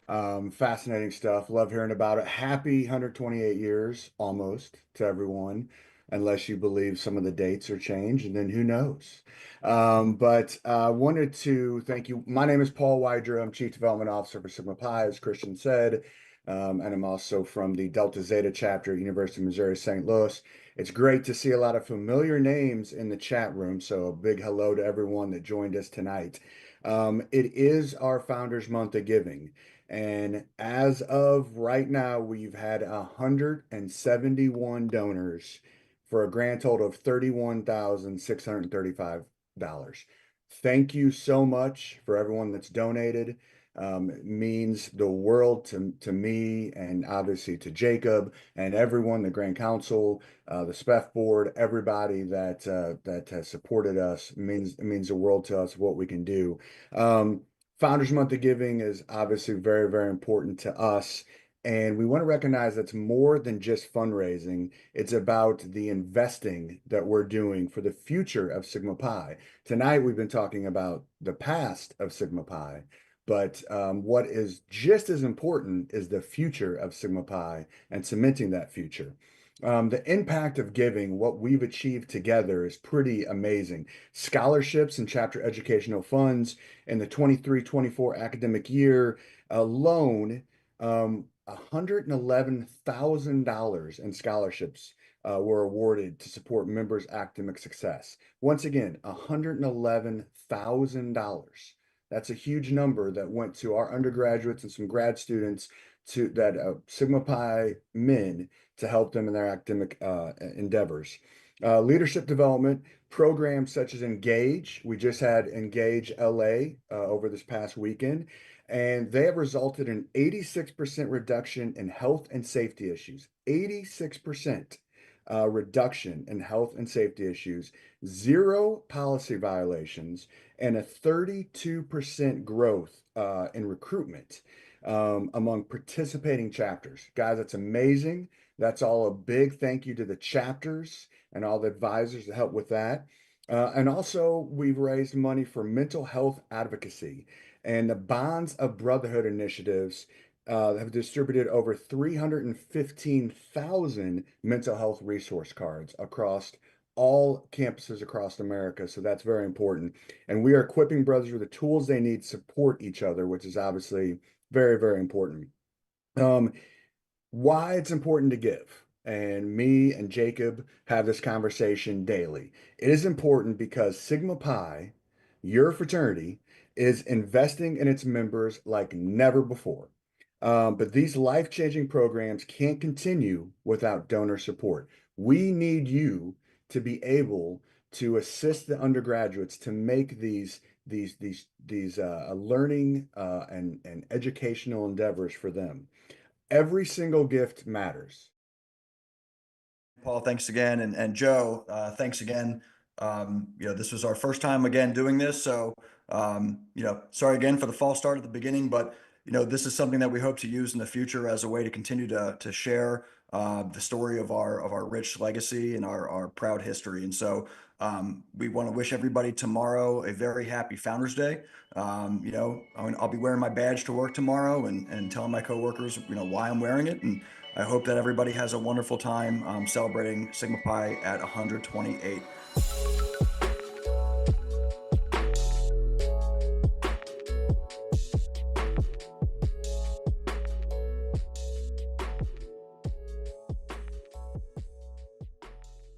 Fascinating stuff. Love hearing about it. Happy 128 years almost to everyone, unless you believe some of the dates are changed, and then who knows. But wanted to thank you. My name is Paul Wydra. I'm Chief Development Officer for Sigma Pi, as Christian said. and I'm also from the Delta Zeta chapter at University of Missouri St. Louis. It's great to see a lot of familiar names in the chat room, so a big hello to everyone that joined us tonight. It is our Founders Month of Giving, and as of right now, we've had 171 donors for a grand total of $31,635. Thank you so much for everyone that's donated. It means the world to me, and obviously to Jacob and everyone, the Grand Council, the SPEF board, everybody that has supported us. It means the world to us what we can do. Founders Month of Giving is obviously very, very important to us. And we want to recognize that's more than just fundraising. It's about the investing that we're doing for the future of Sigma Pi. Tonight, we've been talking about the past of Sigma Pi, but what is just as important is the future of Sigma Pi and cementing that future. The impact of giving, what we've achieved together, is pretty amazing. Scholarships and chapter educational funds in the 23-24 academic year alone, $111,000 in scholarships were awarded to support members' academic success. Once again, $111,000. That's a huge number that went to our undergraduates and some grad students Sigma Pi men to help them in their academic endeavors. Leadership development programs such as Engage. We just had Engage LA over this past weekend, and they have resulted in 86% reduction in health and safety issues. 86% reduction in health and safety issues, 0 policy violations, and a 32% growth in recruitment among participating chapters. Guys, that's amazing. That's all a big thank you to the chapters and all the advisors that help with that. And also, we've raised money for mental health advocacy, and the Bonds of Brotherhood initiatives have distributed over 315,000 mental health resource cards across all campuses across America. So that's very important. And we are equipping brothers with the tools they need to support each other, which is obviously very, very important. Why it's important to give. And me and Jacob have this conversation daily. It is important because Sigma Pi, your fraternity, is investing in its members like never before. But these life-changing programs can't continue without donor support. We need you to be able to assist the undergraduates to make these learning and educational endeavors for them. Every single gift matters. Paul, thanks again. And Joe, thanks again. This was our first time again doing this. So, sorry again for the false start at the beginning, but, this is something that we hope to use in the future as a way to continue to share the story of our rich legacy and our proud history. And so we want to wish everybody tomorrow a very happy Founders Day. I'll be wearing my badge to work tomorrow and telling my coworkers, why I'm wearing it. And I hope that everybody has a wonderful time celebrating Sigma Pi at 128.